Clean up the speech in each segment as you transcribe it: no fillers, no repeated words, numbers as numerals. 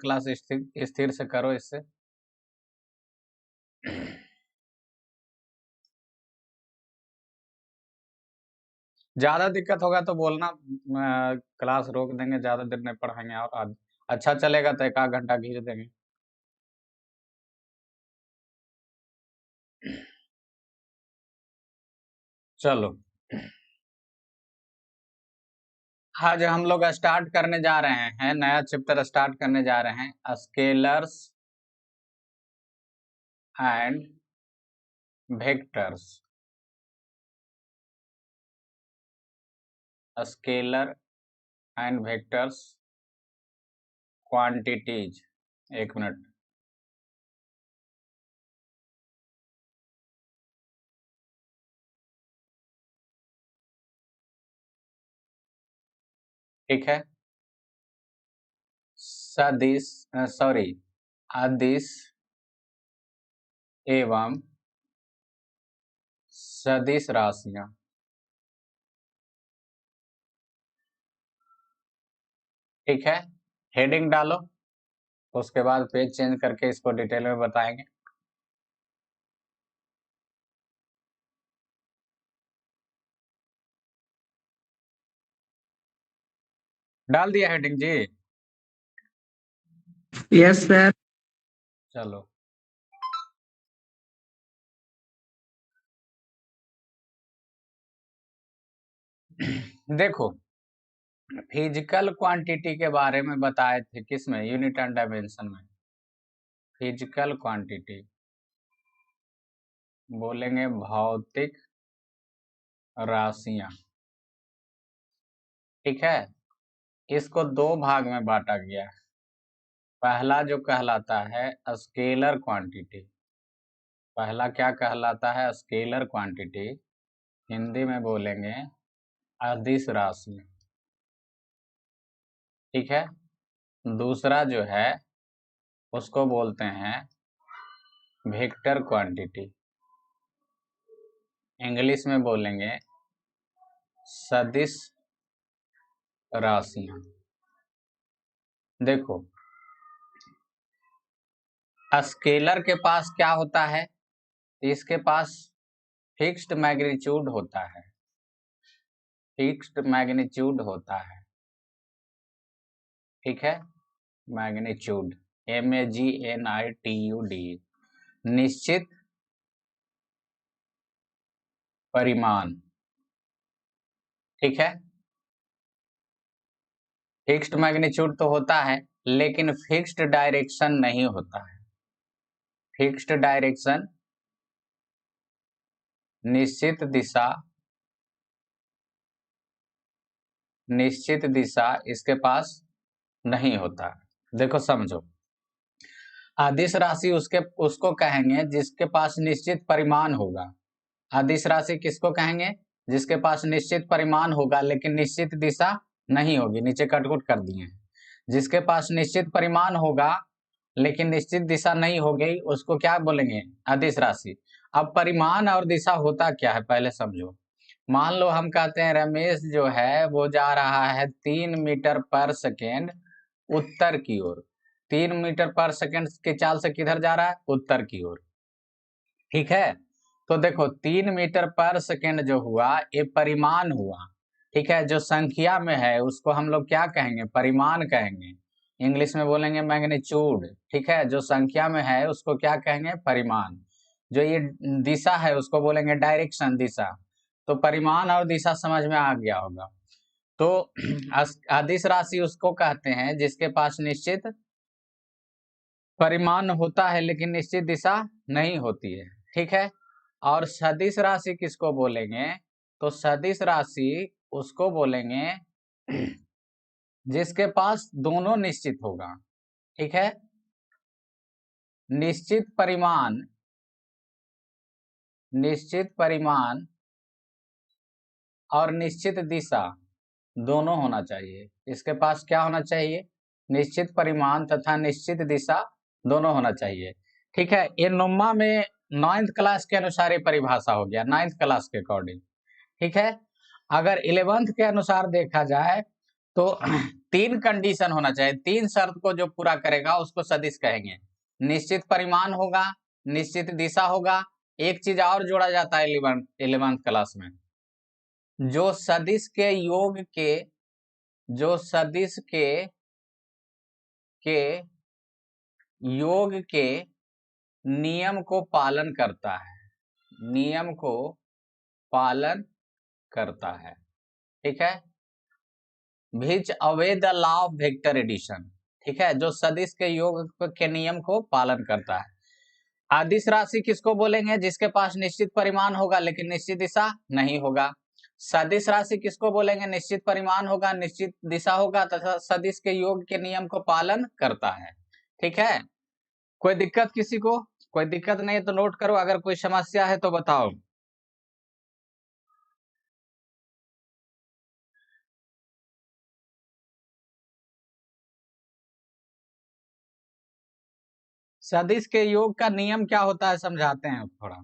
Class स्थिर से करो इससे। ज्यादा दिक्कत होगा तो बोलना, क्लास रोक देंगे, ज्यादा देर नहीं पढ़ाएंगे, और अच्छा चलेगा तो 1 आध घंटा खींच देंगे। चलो, आज हम लोग स्टार्ट करने जा रहे हैं, नया चैप्टर स्टार्ट करने जा रहे हैं, scalars and vectors. Scalar and vectors quantities. 1 minute. ठीक है, सदिश सॉरी अदिश एवं सदिश राशियां। ठीक है, हेडिंग डालो, उसके बाद पेज चेंज करके इसको डिटेल में बताएंगे। डाल दिया हेडिंग जी? Yes sir. चलो, देखो, फिजिकल क्वांटिटी के बारे में बताए थे, किसमें? यूनिट एंड डायमेंशन में। फिजिकल क्वांटिटी बोलेंगे भौतिक राशियां। ठीक है, इसको 2 भाग में बांटा गया है। पहला जो कहलाता है स्केलर क्वांटिटी। पहला क्या कहलाता है? स्केलर क्वांटिटी, हिंदी में बोलेंगे अदिश राशि। ठीक है, दूसरा जो है उसको बोलते हैं वेक्टर क्वांटिटी, इंग्लिश में बोलेंगे सदिश राशियां। देखो, स्केलर के पास क्या होता है? इसके पास फिक्स्ड मैग्नीट्यूड होता है, फिक्स्ड मैग्नीट्यूड होता है। ठीक है, मैग्नीट्यूड, MAGNITUD, निश्चित परिमाण। ठीक है, फिक्स्ड मैग्नीट्यूड तो होता है, लेकिन फिक्स्ड डायरेक्शन नहीं होता है। फिक्स्ड डायरेक्शन, निश्चित दिशा, निश्चित दिशा इसके पास नहीं होता है। देखो समझो, अदिश राशि उसको कहेंगे जिसके पास निश्चित परिमाण होगा। अदिश राशि किसको कहेंगे? जिसके पास निश्चित परिमाण होगा लेकिन निश्चित दिशा नहीं होगी। नीचे कटकुट कर दिए हैं। जिसके पास निश्चित परिमाण होगा लेकिन निश्चित दिशा नहीं होगी, उसको क्या बोलेंगे? अदिश राशि। अब परिमाण और दिशा होता क्या है पहले समझो। मान लो हम कहते हैं रमेश जो है वो जा रहा है 3 मीटर पर सेकेंड उत्तर की ओर। 3 मीटर पर सेकेंड की चाल से किधर जा रहा है? उत्तर की ओर। ठीक है, तो देखो 3 मीटर पर सेकेंड जो हुआ ये परिमाण हुआ। ठीक है, जो संख्या में है उसको हम लोग क्या कहेंगे? परिमाण कहेंगे, इंग्लिश में बोलेंगे मैग्नीट्यूड। ठीक है, जो संख्या में है उसको क्या कहेंगे? परिमाण। जो ये दिशा है उसको बोलेंगे डायरेक्शन, दिशा। तो परिमाण और दिशा समझ में आ गया होगा। तो अदिश राशि उसको कहते हैं जिसके पास निश्चित परिमाण होता है लेकिन निश्चित दिशा नहीं होती है। ठीक है, और सदिश राशि किसको बोलेंगे? तो सदिश राशि उसको बोलेंगे जिसके पास दोनों निश्चित होगा। ठीक है, निश्चित परिमाण, निश्चित परिमाण और निश्चित दिशा दोनों होना चाहिए। इसके पास क्या होना चाहिए? निश्चित परिमाण तथा निश्चित दिशा दोनों होना चाहिए। ठीक है, ये नुम्मा में 9th क्लास के अनुसार ये परिभाषा हो गया, 9th क्लास के अकॉर्डिंग। ठीक है, अगर 11th के अनुसार देखा जाए तो तीन कंडीशन होना चाहिए, तीन शर्त को जो पूरा करेगा उसको सदिश कहेंगे। निश्चित परिमाण होगा, निश्चित दिशा होगा, एक चीज और जोड़ा जाता है 11th क्लास में, जो सदिश के योग के, जो सदिश के योग के नियम को पालन करता है, नियम को पालन करता है, ठीक है। Which obey the law of vector addition, ठीक है, जो सदिश के योग के नियम को पालन करता है। अदिश राशि किसको बोलेंगे? जिसके पास निश्चित परिमाण होगा लेकिन निश्चित दिशा नहीं होगा। सदिश राशि किसको बोलेंगे? निश्चित परिमाण होगा, निश्चित दिशा होगा तथा सदिश के योग के नियम को पालन करता है, ठीक है। कोई दिक्कत किसी को? कोई दिक्कत नहीं है तो नोट करो, अगर कोई समस्या है तो बताओ। सदिश के योग का नियम क्या होता है समझाते हैं थोड़ा।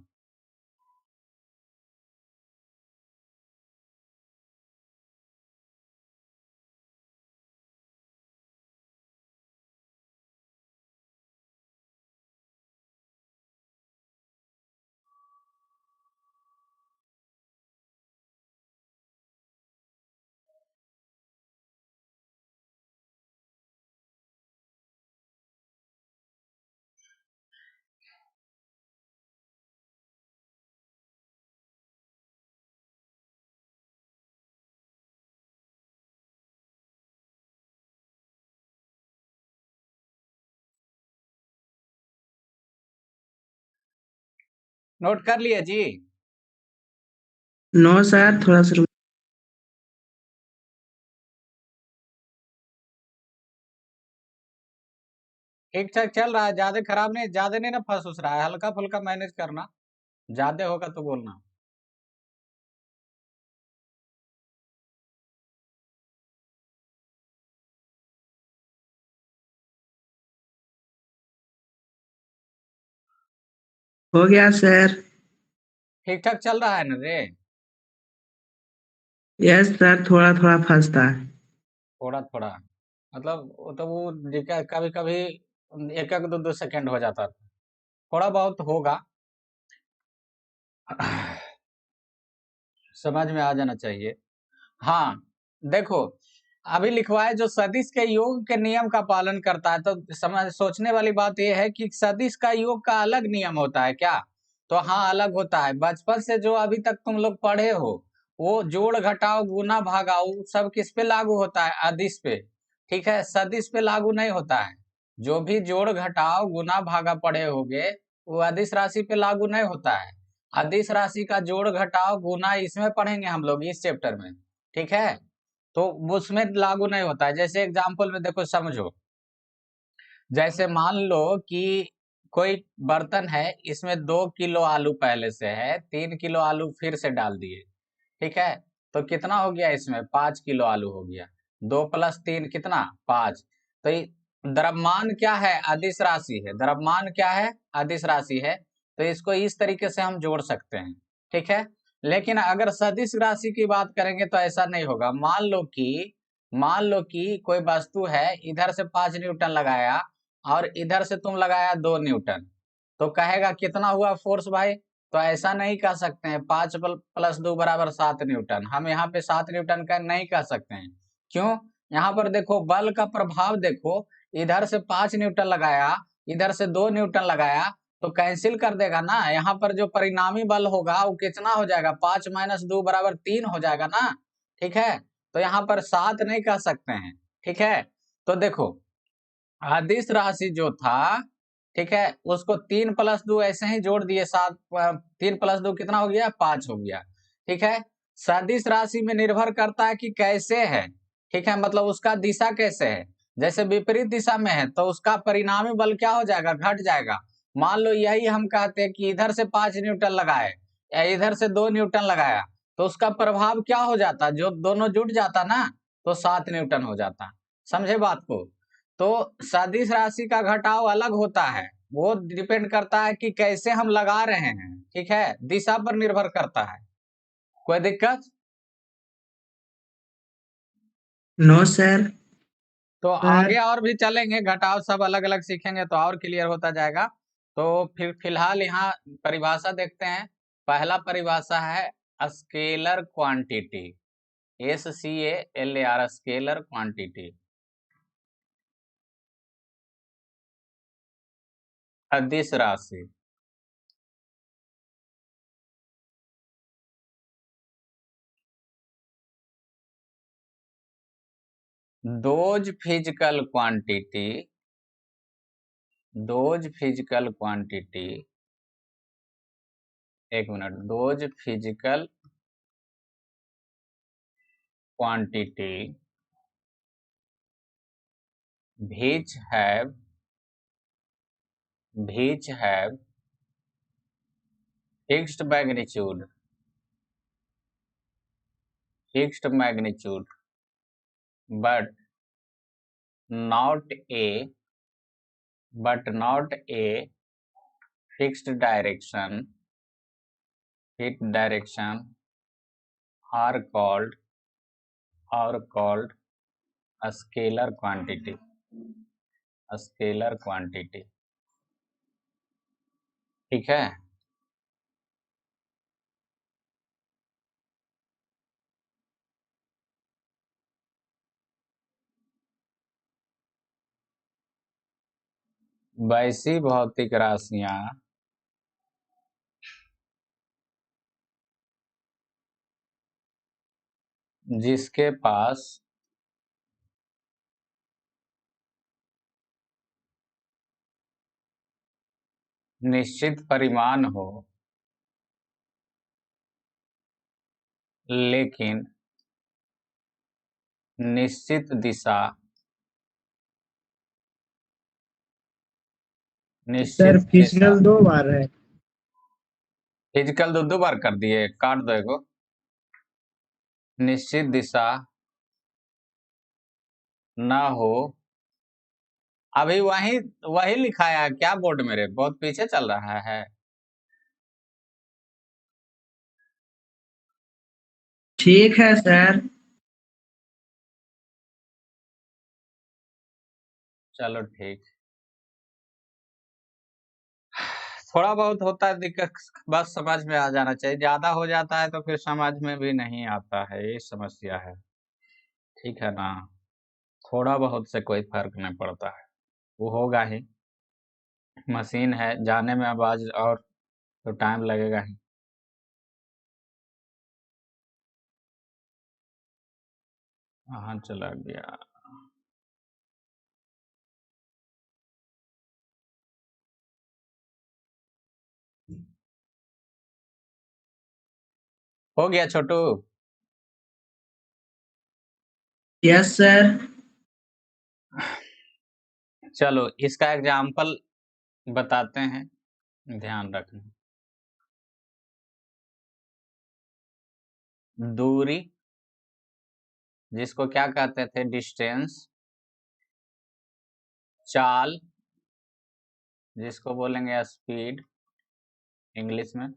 नोट कर लिए जी? नो सर, थोड़ा सा ठीक ठाक चल रहा है, ज्यादा खराब नहीं, ज्यादा नहीं ना फंस उस रहा है, हल्का फुल्का मैनेज करना, ज्यादा होगा तो बोलना। हो गया सर। ठीक ठाक चल रहा है ना रे? यस सर, थोड़ा थोड़ा फंसता है। थोड़ा थोड़ा मतलब वो तो वो कभी कभी एक एक दो दो सेकंड हो जाता था, थोड़ा बहुत होगा। समझ में आ जाना चाहिए। हाँ, देखो, अभी लिखवाए जो सदिश के योग के नियम का पालन करता है, तो समझ सोचने वाली बात यह है कि सदिश का योग का अलग नियम होता है क्या? तो हाँ, अलग होता है। बचपन से जो अभी तक तुम लोग पढ़े हो, वो जोड़ घटाव गुना भागाव सब किस पे लागू होता है? अदिश पे, ठीक है, सदिश पे लागू नहीं होता है। जो भी जोड़ घटाव गुना भागा पढ़े होगे वो अदिश राशि पे लागू नहीं होता है। अदिश राशि का जोड़ घटाव गुना इसमें पढ़ेंगे हम लोग इस चैप्टर में, ठीक है। तो उसमें लागू नहीं होता है। जैसे एग्जाम्पल में देखो, समझो, जैसे मान लो कि कोई बर्तन है, इसमें 2 किलो आलू पहले से है, 3 किलो आलू फिर से डाल दिए, ठीक है, तो कितना हो गया? इसमें 5 किलो आलू हो गया। 2 + 3 कितना? 5। तो द्रव्यमान क्या है? अदिश राशि है। द्रव्यमान क्या है? अदिश राशि है। तो इसको इस तरीके से हम जोड़ सकते हैं, ठीक है। लेकिन अगर सदिश राशि की बात करेंगे तो ऐसा नहीं होगा। मान लो कि कोई वस्तु है, इधर से 5 न्यूटन लगाया और इधर से तुम लगाया 2 न्यूटन, तो कहेगा कितना हुआ फोर्स भाई? तो ऐसा नहीं कह सकते हैं 5 + 2 = 7 न्यूटन। हम यहाँ पे 7 न्यूटन का नहीं कह सकते हैं। क्यों? यहाँ पर देखो बल का प्रभाव देखो, इधर से 5 न्यूटन लगाया, इधर से 2 न्यूटन लगाया, तो कैंसिल कर देगा ना। यहाँ पर जो परिणामी बल होगा वो कितना हो जाएगा? 5 - 2 = 3 हो जाएगा ना, ठीक है। तो यहाँ पर 7 नहीं कह सकते हैं, ठीक है। तो देखो, अदिश राशि जो था, ठीक है, उसको 3 + 2 ऐसे ही जोड़ दिए, 7। 3 + 2 कितना हो गया? 5 हो गया, ठीक है। सदिश राशि में निर्भर करता है कि कैसे है, ठीक है, मतलब उसका दिशा कैसे है। जैसे विपरीत दिशा में है तो उसका परिणामी बल क्या हो जाएगा? घट जाएगा। मान लो यही हम कहते हैं कि इधर से 5 न्यूटन लगाए या इधर से 2 न्यूटन लगाया, तो उसका प्रभाव क्या हो जाता? जो दोनों जुट जाता ना, तो 7 न्यूटन हो जाता। समझे बात को? तो सदिश राशि का घटाव अलग होता है, वो डिपेंड करता है कि कैसे हम लगा रहे हैं, ठीक है, दिशा पर निर्भर करता है। कोई दिक्कत? No sir. तो सर आगे और भी चलेंगे, घटाव सब अलग अलग सीखेंगे तो और क्लियर होता जाएगा। तो फिर फिलहाल यहाँ परिभाषा देखते हैं। पहला परिभाषा है scalar quantity, SCALAR, scalar quantity, अदिश राशि। Those physical quantity, those physical quantity, एक minute, those physical quantity which have fixed magnitude, but not a fixed direction are called a scalar quantity, ठीक है। वैसी भौतिक राशियां जिसके पास निश्चित परिमाण हो लेकिन निश्चित दिशा, सर फिजिकल 2 बार है। फिजिकल दो बार कर दिए, काट दो एगो। निश्चित दिशा ना हो, अभी वही लिखा है क्या बोर्ड मेरे, बहुत पीछे चल रहा है। ठीक है सर। चलो ठीक, थोड़ा बहुत होता है दिक्कत, बस समझ में आ जाना चाहिए। ज्यादा हो जाता है तो फिर समझ में भी नहीं आता है, ये समस्या है, ठीक है ना। थोड़ा बहुत से कोई फर्क नहीं पड़ता है, वो होगा ही, मशीन है, जाने में अब आज और तो टाइम लगेगा ही। कहाँ चला गया। हो गया छोटू। Yes sir. चलो इसका एग्जाम्पल बताते हैं, ध्यान रखना। दूरी, जिसको क्या कहते थे, डिस्टेंस। चाल, जिसको बोलेंगे स्पीड इंग्लिश में।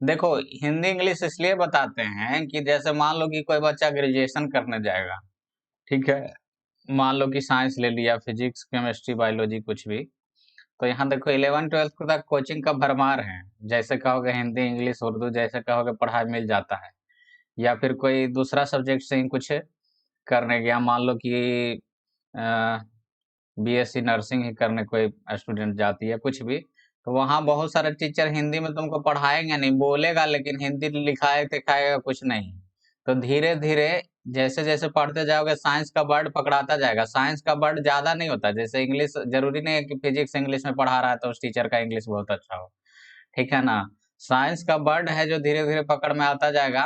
देखो हिंदी इंग्लिश इसलिए बताते हैं कि जैसे मान लो कि कोई बच्चा ग्रेजुएशन करने जाएगा, ठीक है, मान लो कि साइंस ले लिया, फिजिक्स केमिस्ट्री बायोलॉजी कुछ भी, तो यहाँ देखो 11th 12th तक कोचिंग का भरमार है। जैसे कहोगे हिंदी इंग्लिश उर्दू, जैसे कहोगे पढ़ाई मिल जाता है। या फिर कोई दूसरा सब्जेक्ट से ही कुछ करने गया, मान लो कि BSc नर्सिंग ही करने कोई स्टूडेंट जाती है, कुछ भी, तो वहाँ बहुत सारे टीचर हिंदी में तुमको पढ़ाएंगे नहीं, बोलेगा लेकिन हिंदी लिखाए दिखाएगा कुछ नहीं। तो धीरे धीरे जैसे जैसे पढ़ते जाओगे साइंस का वर्ड पकड़ाता जाएगा। साइंस का वर्ड ज्यादा नहीं होता, जैसे इंग्लिश जरूरी नहीं है कि फिजिक्स इंग्लिश में पढ़ा रहा है तो उस टीचर का इंग्लिश बहुत अच्छा हो, ठीक है ना। साइंस का वर्ड है जो धीरे धीरे पकड़ में आता जाएगा,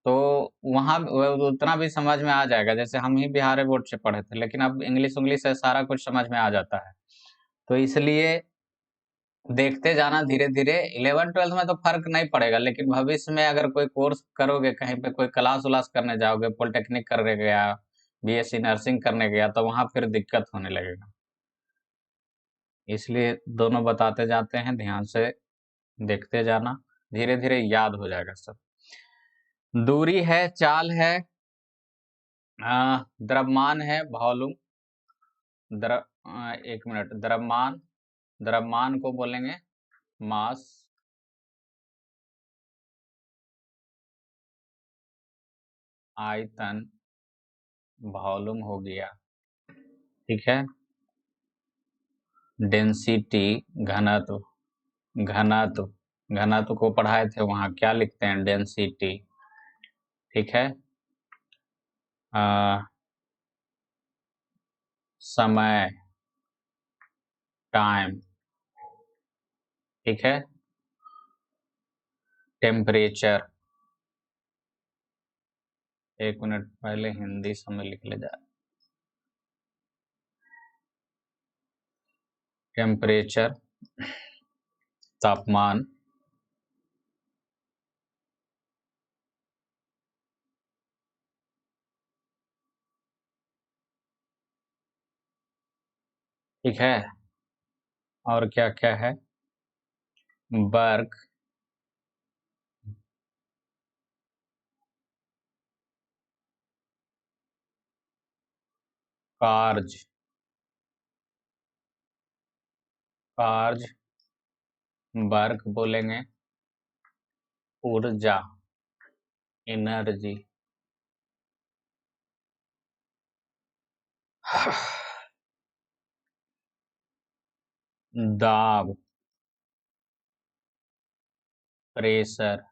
तो वहां उतना भी समझ में आ जाएगा। जैसे हम ही बिहार बोर्ड से पढ़े थे, लेकिन अब इंग्लिश इंग्लिश से सारा कुछ समझ में आ जाता है। तो इसलिए देखते जाना धीरे धीरे। 11th 12th में तो फर्क नहीं पड़ेगा, लेकिन भविष्य में अगर कोई कोर्स करोगे, कहीं पे कोई क्लास उलास करने जाओगे, पॉलिटेक्निक करने गया, BSc नर्सिंग करने गया, तो वहां फिर दिक्कत होने लगेगा। इसलिए दोनों बताते जाते हैं, ध्यान से देखते जाना, धीरे धीरे याद हो जाएगा सब। दूरी है, चाल है, द्रव्यमान है, वॉल्यूम, एक मिनट, द्रव्यमान, द्रव्यमान को बोलेंगे मास, आयतन, वॉल्यूम हो गया, ठीक है। डेंसिटी, घनत्व, घनत्व, घनत्व को पढ़ाए थे वहां, क्या लिखते हैं, डेंसिटी, ठीक है। समय, टाइम, ठीक है। टेम्परेचर, एक मिनट पहले हिंदी समय लिख ले जा। टेम्परेचर, तापमान, ठीक है। और क्या क्या है, वर्क, कार्य, कार्य, वर्क बोलेंगे, ऊर्जा, एनर्जी, दाब, प्रेशर,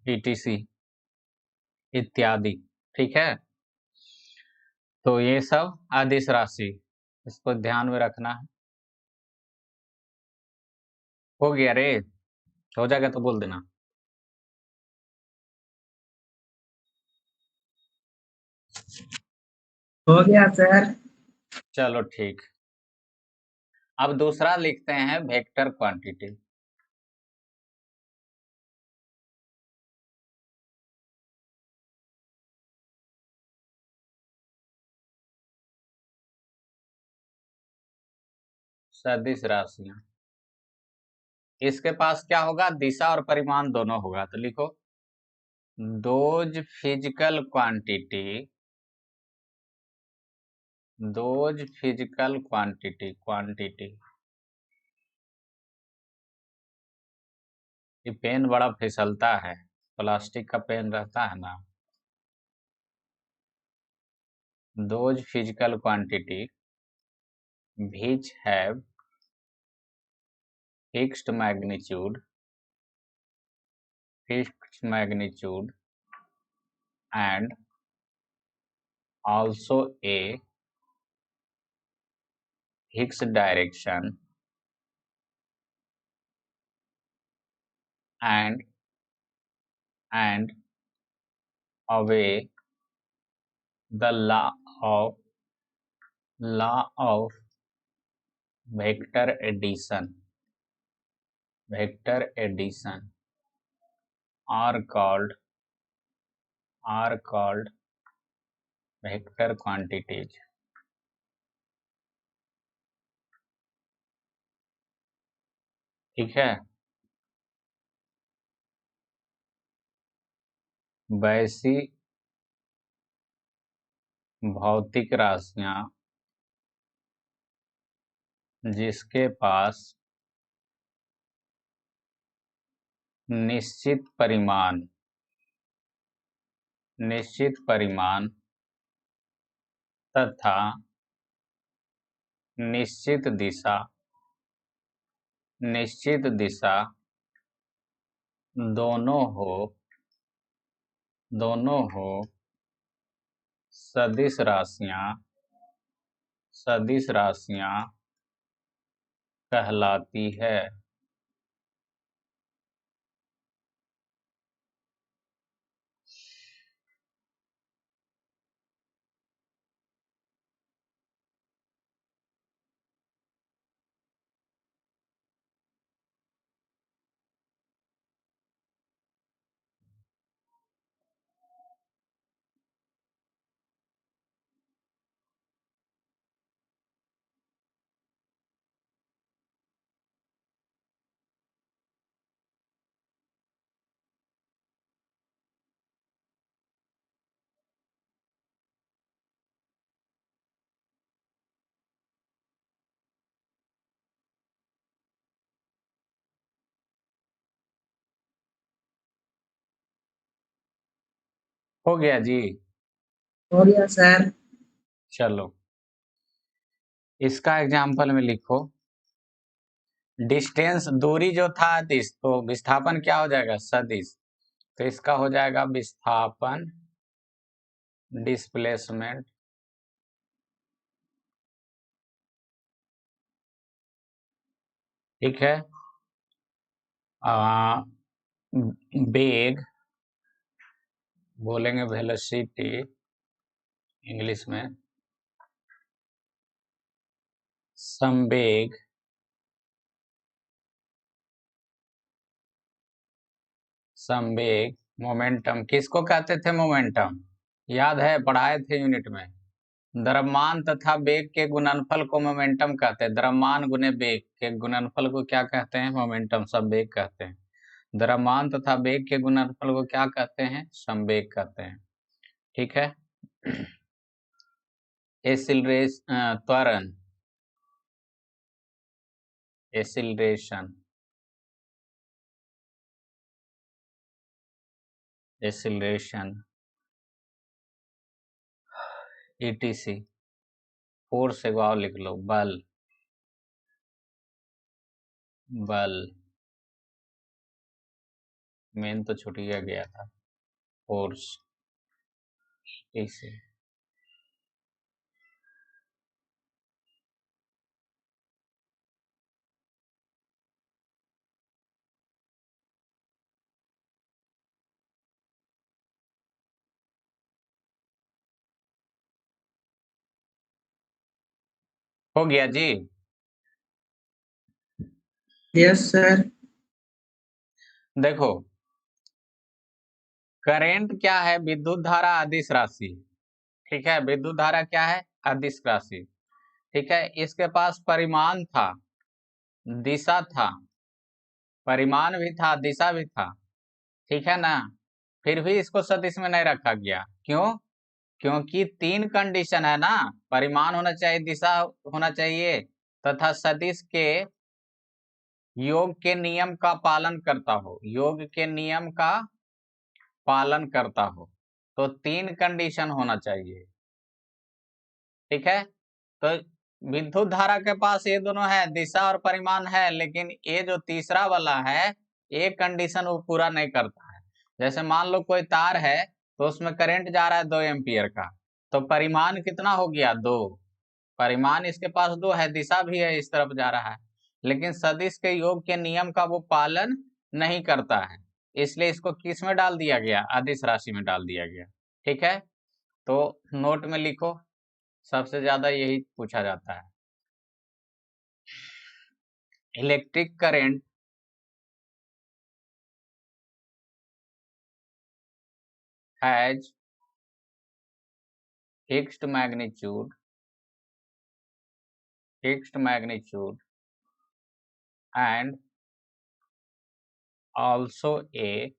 ईटीसी इत्यादि, ठीक है। तो ये सब अदिश राशि, इसको ध्यान में रखना है। हो गया रे, हो जाएगा तो बोल देना। हो गया सर। चलो ठीक। अब दूसरा लिखते हैं वेक्टर क्वांटिटी। सदिश राशियां, इसके पास क्या होगा, दिशा और परिमाण दोनों होगा, तो लिखो those physical quantity, those physical quantity, quantity. ये पेन बड़ा फिसलता है, प्लास्टिक का पेन रहता है ना। Those physical quantity which have fixed magnitude, fixed magnitude and also a fixed direction and obey the law of vector addition, vector addition are called vector quantities, ठीक है। वैसी भौतिक राशियां जिसके पास निश्चित परिमाण, निश्चित परिमाण तथा निश्चित दिशा, निश्चित दिशा दोनों हो, दोनों हो, सदिश राशियां, सदिश राशियां कहलाती है। हो गया जी। हो गया सर। चलो इसका एग्जाम्पल में लिखो। डिस्टेंस दूरी जो था अदिश, तो विस्थापन क्या हो जाएगा? सदिश। तो इसका हो जाएगा विस्थापन डिस्प्लेसमेंट ठीक है। वेग बोलेंगे वेलोसिटी इंग्लिश में। संवेग संवेग मोमेंटम किसको कहते थे? मोमेंटम याद है, पढ़ाए थे यूनिट में। द्रव्यमान तथा वेग के गुणनफल को मोमेंटम कहते हैं। द्रव्यमान गुने वेग के गुणनफल को क्या कहते हैं? मोमेंटम, संवेग कहते हैं। द्रव्यमान तथा वेग के गुणनफल को क्या कहते हैं? संवेग कहते हैं। ठीक है। त्वरण, एसिलरेशन, एसिलरेशन, ईटीसी। फोर्स एक बार लिख लो, बल, बल मेन तो छूट गया था, फोर्स, ईटीसी। हो गया जी। Yes sir. देखो करेंट क्या है? विद्युत धारा अदिश राशि। ठीक है, विद्युत धारा क्या है? अदिश राशि। ठीक है, इसके पास परिमाण था, दिशा था, परिमाण भी था, दिशा भी था। ठीक है ना? फिर भी इसको सदिश में नहीं रखा गया। क्यों? क्योंकि तीन कंडीशन है ना, परिमाण होना चाहिए, दिशा होना चाहिए, तथा सदिश के योग के नियम का पालन करता हो, योग के नियम का पालन करता हो। तो तीन कंडीशन होना चाहिए। ठीक है, तो विद्युत धारा के पास ये दोनों है, दिशा और परिमाण है, लेकिन ये जो तीसरा वाला है, एक कंडीशन वो पूरा नहीं करता है। जैसे मान लो कोई तार है, तो उसमें करंट जा रहा है 2 एम्पियर का, तो परिमाण कितना हो गया? 2। परिमाण इसके पास 2 है, दिशा भी है, इस तरफ जा रहा है, लेकिन सदिश के योग के नियम का वो पालन नहीं करता है, इसलिए इसको किस में डाल दिया गया? अदिश राशि में डाल दिया गया। ठीक है, तो नोट में लिखो, सबसे ज्यादा यही पूछा जाता है। Electric current has fixed magnitude, fixed magnitude and also a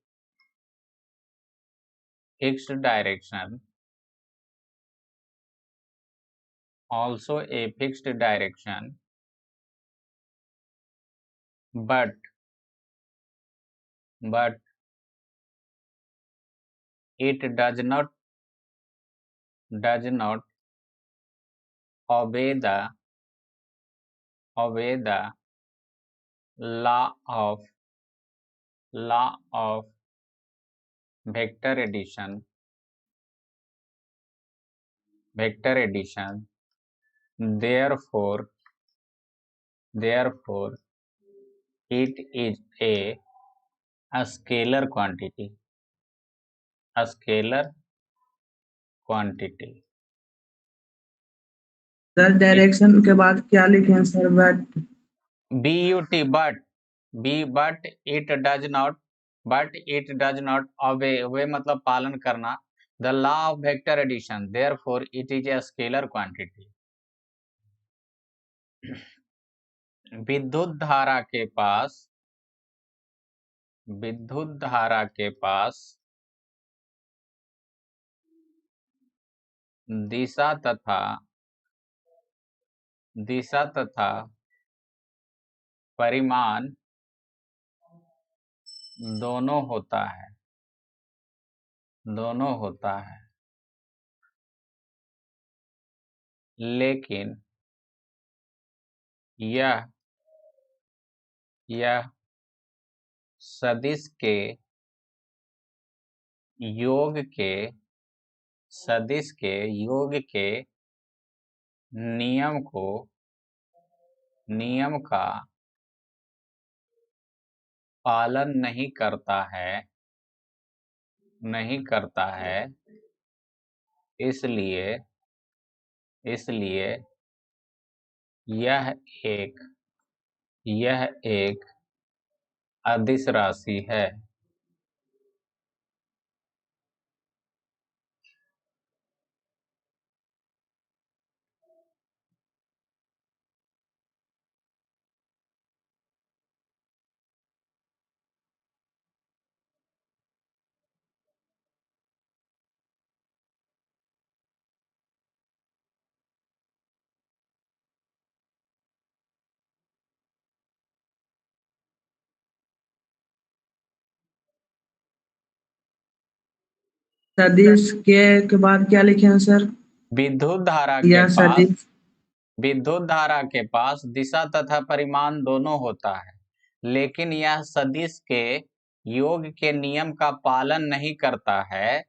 fixed direction, also a fixed direction, but it does not obey the law of vector addition, therefore it is a scalar quantity, a scalar quantity। Sir direction के बाद क्या लिखे sir? But but it does not obey मतलब पालन करना, the law of vector addition, therefore it is a scalar quantity। विद्युत धारा के पास दिशा तथा परिमाण दोनों होता है, दोनों होता है, लेकिन यह सदिश के योग के नियम का पालन नहीं करता है, इसलिए यह एक अदिश राशि है। सदिश के बाद क्या लिखे हैं सर? विद्युत धारा के पास दिशा तथा परिमाण दोनों होता है, लेकिन यह सदिश के योग के नियम का पालन नहीं करता है,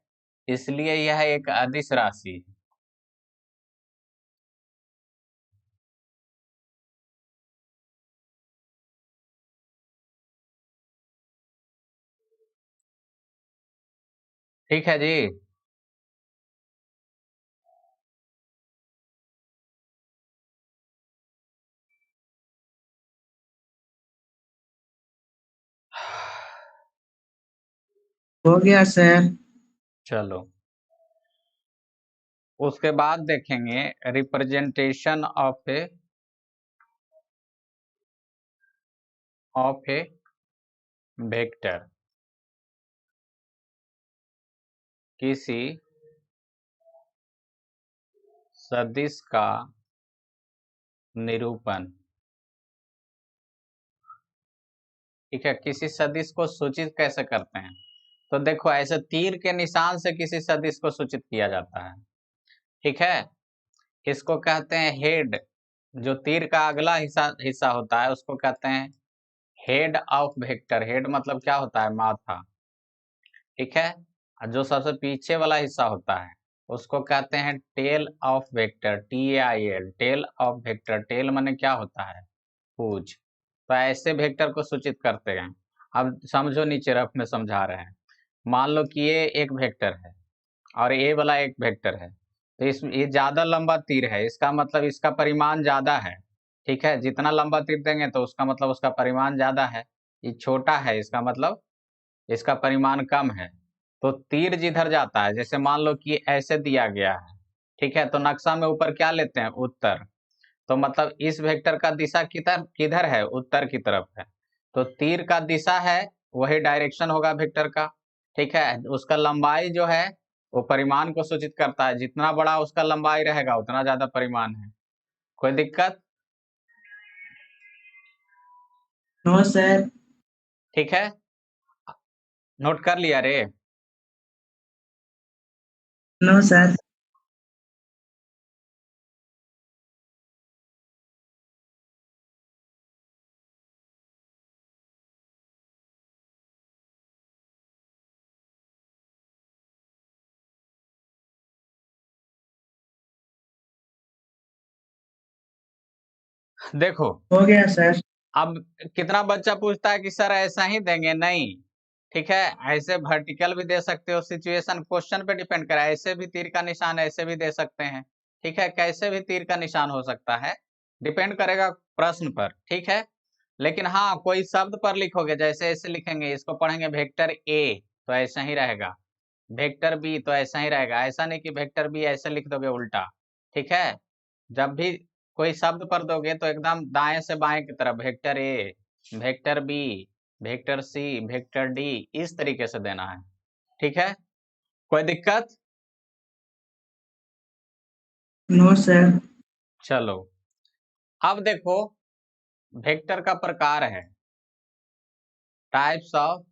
इसलिए यह एक अदिश राशि है। ठीक है जी। हो गया सर। चलो, उसके बाद देखेंगे रिप्रेजेंटेशन ऑफ ए वेक्टर। किसी सदिश का निरूपण। ठीक है, किसी सदिश को सूचित कैसे करते हैं? तो देखो, ऐसे तीर के निशान से किसी सदिश को सूचित किया जाता है। ठीक है, इसको कहते हैं हेड। जो तीर का अगला हिस्सा होता है उसको कहते हैं हेड ऑफ वेक्टर। हेड मतलब क्या होता है? माथा। ठीक है, और जो सबसे पीछे वाला हिस्सा होता है उसको कहते हैं tail of vector. TAIL, tail of vector. Tail माने क्या होता है? पूंछ। तो ऐसे वेक्टर को सूचित करते हैं। अब समझो, नीचे रफ में समझा रहे हैं। मान लो कि ये एक वेक्टर है और ये वाला एक वेक्टर है, तो ये ज्यादा लंबा तीर है, इसका मतलब इसका परिमाण ज्यादा है। ठीक है, जितना लंबा तीर देंगे तो उसका मतलब उसका परिमाण ज्यादा है। ये छोटा है, इसका मतलब इसका परिमाण कम है। तो तीर जिधर जाता है, जैसे मान लो कि ऐसे दिया गया है, ठीक है, तो नक्शा में ऊपर क्या लेते हैं? उत्तर। तो मतलब इस वेक्टर का दिशा किधर किधर है? उत्तर की तरफ है। तो तीर का दिशा है, वही डायरेक्शन होगा वेक्टर का। ठीक है, उसका लंबाई जो है वो परिमाण को सूचित करता है। जितना बड़ा उसका लंबाई रहेगा उतना ज्यादा परिमाण है। कोई दिक्कत? No sir. ठीक है, नोट कर लिया रे? No sir. देखो, हो गया सर। अब कितना बच्चा पूछता है कि सर ऐसा ही देंगे? नहीं। ठीक है, ऐसे वर्टिकल भी दे सकते हो, सिचुएशन क्वेश्चन पे डिपेंड करा। ऐसे भी तीर का निशान ऐसे भी दे सकते हैं। ठीक है, कैसे भी तीर का निशान हो सकता है, डिपेंड करेगा प्रश्न पर। ठीक है, लेकिन हाँ, कोई शब्द पर लिखोगे, जैसे ऐसे लिखेंगे, इसको पढ़ेंगे वेक्टर ए तो ऐसा ही रहेगा, वेक्टर बी तो ऐसा ही रहेगा। ऐसा नहीं कि वेक्टर बी ऐसे लिख दोगे उल्टा। ठीक है, जब भी कोई शब्द पर दोगे तो एकदम दाएं से बाएं की तरफ, vector A, vector B, vector C, vector D, इस तरीके से देना है। ठीक है, कोई दिक्कत? No sir. चलो, अब देखो, वेक्टर का प्रकार है, टाइप्स ऑफ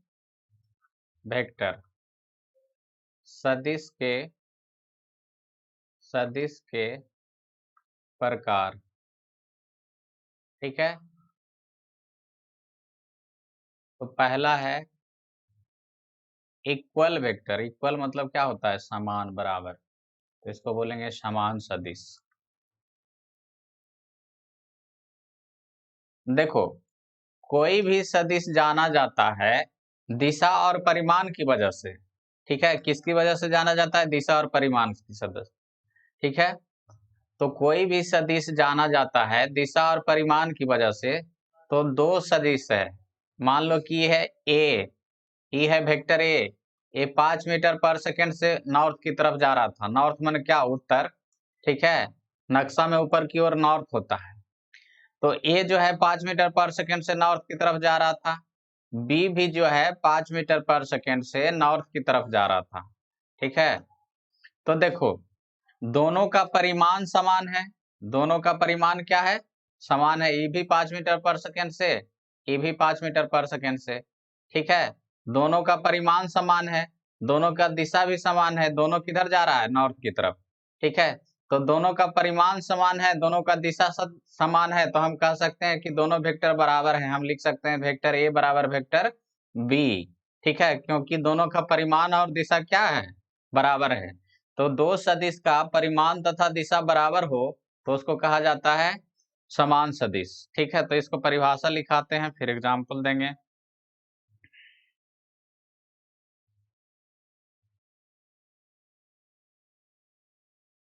वेक्टर। सदिश के प्रकार, ठीक है। तो पहला है इक्वल वेक्टर। इक्वल मतलब क्या होता है? समान, बराबर। तो इसको बोलेंगे समान सदिश। देखो, कोई भी सदिश जाना जाता है दिशा और परिमाण की वजह से, ठीक है। किसकी वजह से जाना जाता है? दिशा और परिमाण की सदिश, ठीक है। तो कोई भी सदिश जाना जाता है दिशा और परिमाण की वजह से। तो दो सदिश है, मान लो कि ये है ए, ये है वेक्टर ए 5 मीटर पर सेकंड से नॉर्थ की तरफ जा रहा था। नॉर्थ माने क्या? उत्तर, ठीक है। नक्शा में ऊपर की ओर नॉर्थ होता है। तो ए जो है 5 मीटर पर सेकंड से नॉर्थ की तरफ जा रहा था। बी भी जो है 5 मीटर पर सेकंड से नॉर्थ की तरफ जा रहा था, ठीक है। तो देखो, दोनों का परिमाण समान है। दोनों का परिमाण क्या है? समान है। ई भी 5 मीटर पर सेकंड से, ई भी 5 मीटर पर सेकंड से, ठीक है। दोनों का परिमाण समान है, दोनों का दिशा भी समान है। दोनों किधर जा रहा है? नॉर्थ की तरफ, ठीक है। तो दोनों का परिमाण समान है, दोनों का दिशा समान है। तो हम कह सकते हैं कि दोनों वेक्टर बराबर हैं। हम लिख सकते हैं वेक्टर ए बराबर वेक्टर बी, ठीक है, क्योंकि दोनों का परिमाण और दिशा क्या है? बराबर है। तो दो सदिश का परिमाण तथा दिशा बराबर हो तो उसको कहा जाता है समान सदिश, ठीक है। तो इसको परिभाषा लिखाते हैं, फिर एग्जाम्पल देंगे।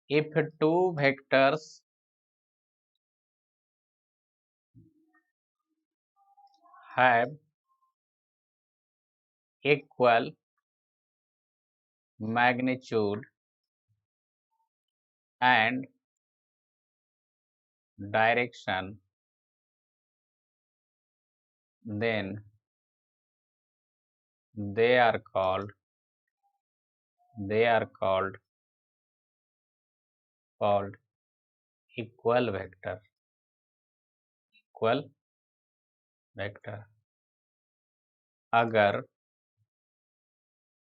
If two vectors have equal magnitude and direction, then they are called equal vector.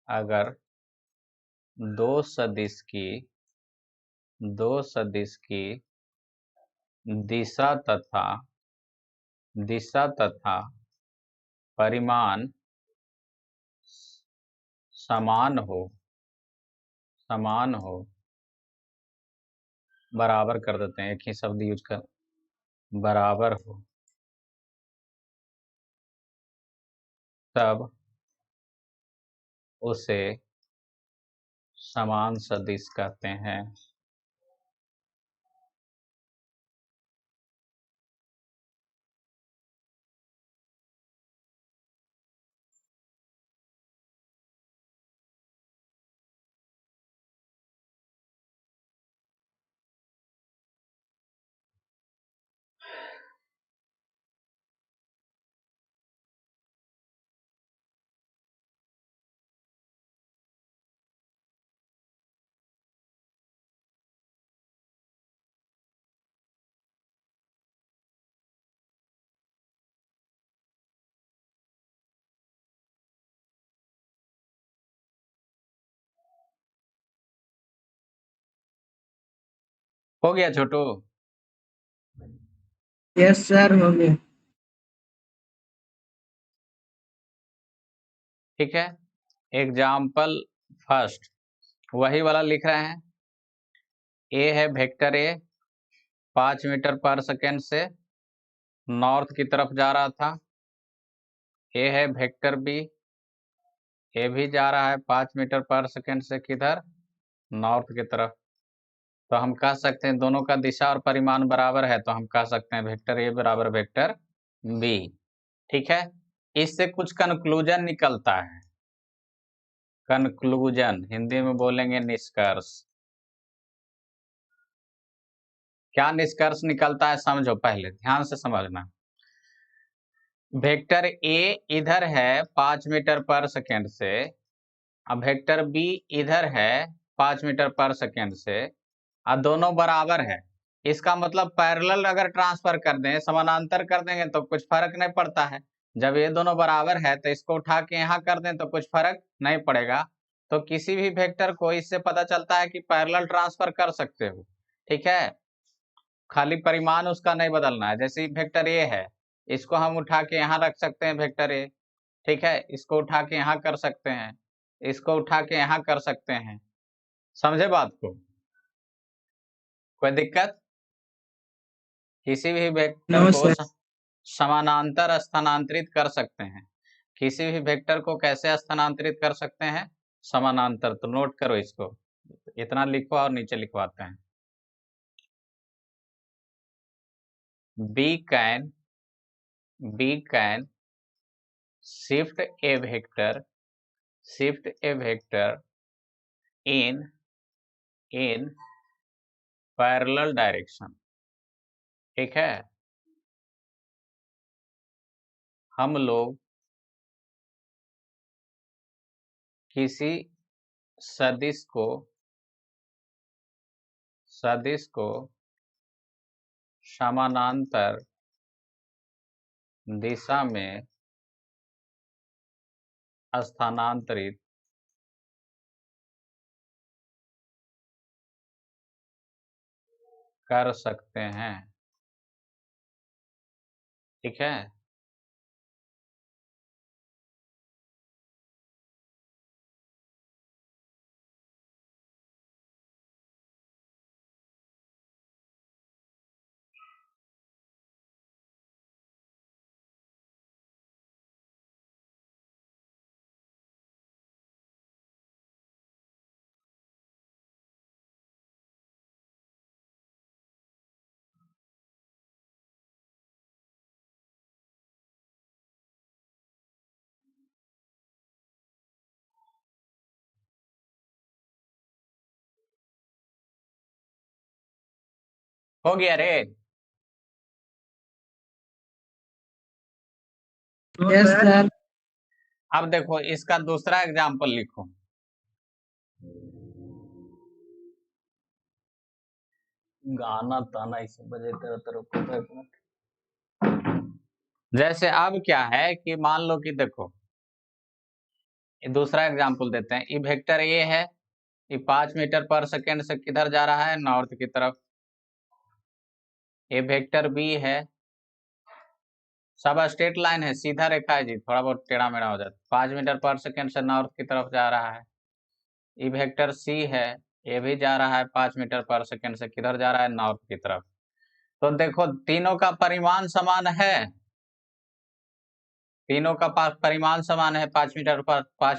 अगर दो सदिश की दिशा तथा परिमाण समान हो, बराबर कर देते हैं, एक ही शब्द यूज कर, बराबर हो, तब उसे समान सदिश कहते हैं। हो गया छोटू? यस सर, हो गया। ठीक है। एग्जाम्पल फर्स्ट वही वाला लिख रहे हैं। ए है वेक्टर ए 5 मीटर पर सेकेंड से नॉर्थ की तरफ जा रहा था। ए है वेक्टर बी, ए भी जा रहा है 5 मीटर पर सेकेंड से किधर? नॉर्थ की तरफ। तो हम कह सकते हैं दोनों का दिशा और परिमाण बराबर है, तो हम कह सकते हैं वेक्टर ए बराबर वेक्टर बी, ठीक है। इससे कुछ कंक्लूजन निकलता है। कंक्लूजन हिंदी में बोलेंगे निष्कर्ष। क्या निष्कर्ष निकलता है समझो, पहले ध्यान से समझना। वेक्टर ए इधर है 5 मीटर पर सेकेंड से, अब वेक्टर बी इधर है 5 मीटर पर सेकेंड से, अब दोनों बराबर है। इसका मतलब पैरेलल अगर ट्रांसफर कर दें, समानांतर कर देंगे तो कुछ फर्क नहीं पड़ता है। जब ये दोनों बराबर है तो इसको उठा के यहाँ कर दें तो कुछ फर्क नहीं पड़ेगा। तो किसी भी वेक्टर को इससे पता चलता है कि पैरेलल ट्रांसफर कर सकते हो, ठीक है। खाली परिमाण उसका नहीं बदलना है। जैसे वेक्टर ए है, इसको हम उठा के यहाँ रख सकते हैं वेक्टर ए, ठीक है। इसको उठा के यहाँ कर सकते हैं, इसको उठा के यहाँ कर सकते हैं। समझे बात को? कोई दिक्कत? किसी भी वेक्टर नो को सर। समानांतर स्थानांतरित कर सकते हैं। किसी भी वेक्टर को कैसे स्थानांतरित कर सकते हैं? समानांतर। तो नोट करो इसको, इतना लिखो और नीचे लिखवाते हैं। B can shift a vector in parallel direction, ठीक है। हम लोग किसी सदिश को समानांतर दिशा में स्थानांतरित कर सकते हैं, ठीक है। हो गया रे? Yes sir. अब देखो इसका दूसरा एग्जाम्पल लिखो। गाना ताना इसे बजे तेरा तरफ। जैसे अब क्या है कि मान लो कि देखो, दूसरा एग्जाम्पल देते हैं। ये वेक्टर ए है, ये 5 मीटर पर सेकेंड से किधर जा रहा है? नॉर्थ की तरफ। ये वेक्टर बी है, सब स्ट्रेट लाइन है, सीधा रेखा है जी, थोड़ा बहुत टेढ़ा मेढ़ा हो जाता है। 5 मीटर पर सेकेंड से नॉर्थ की तरफ जा रहा है। ये वेक्टर सी है, ये भी जा रहा है 5 मीटर पर सेकेंड से, किधर जा रहा है? नॉर्थ की तरफ। तो देखो तीनों का परिमाण समान है, तीनों का परिमाण समान है, 5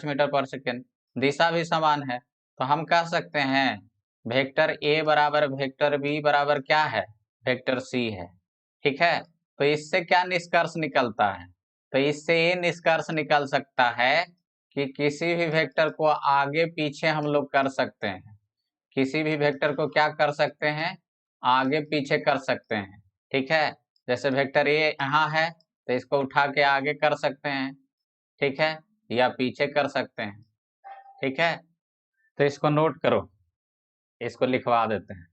मीटर पर सेकेंड। दिशा भी समान है। तो हम कह सकते हैं वेक्टर ए बराबर वेक्टर बी बराबर क्या है? वेक्टर सी है, ठीक है। तो इससे क्या निष्कर्ष निकलता है? तो इससे ये निष्कर्ष निकल सकता है कि किसी भी वेक्टर को आगे पीछे हम लोग कर सकते हैं। किसी भी वेक्टर को क्या कर सकते हैं? आगे पीछे कर सकते हैं, ठीक है। जैसे वेक्टर ए यहाँ है, तो इसको उठा के आगे कर सकते हैं, ठीक है, या पीछे कर सकते हैं, ठीक है। तो इसको नोट करो, इसको लिखवा देते हैं।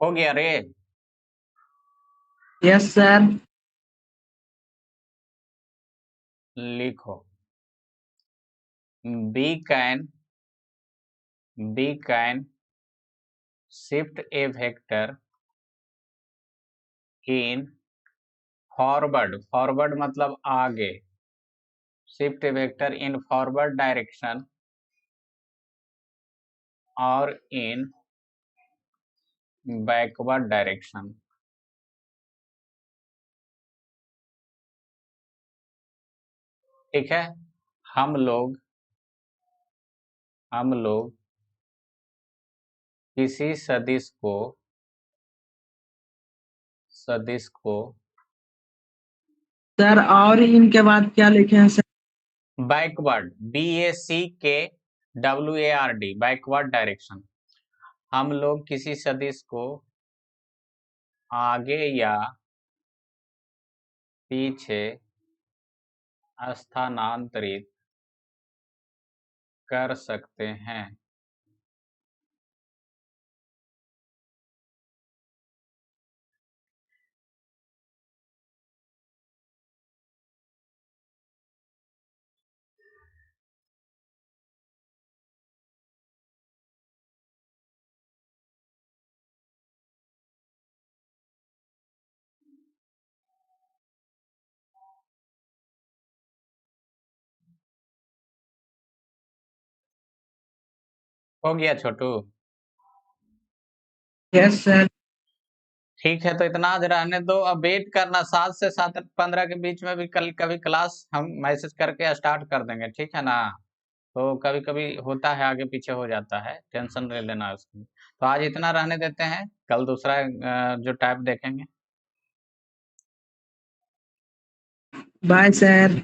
हो गया रे? Yes sir. लिखो we can shift a vector in forward मतलब आगे, shift a vector in forward direction और इन बैकवर्ड डायरेक्शन, ठीक है। हम लोग किसी सदिश को सर और इनके बाद क्या लिखे हैं sir? Backward, BACKWARD, backward direction. हम लोग किसी सदिश को आगे या पीछे स्थानांतरित कर सकते हैं। हो गया छोटू? Yes sir. ठीक है, तो इतना आज रहने दो। अब वेट करना, 7 से 7:15 के बीच में भी कल कभी क्लास हम मैसेज करके स्टार्ट कर देंगे, ठीक है ना? तो कभी कभी होता है, आगे पीछे हो जाता है, टेंशन ले लेना उसकी। तो आज इतना रहने देते हैं, कल दूसरा जो टाइप देखेंगे। Bye sir.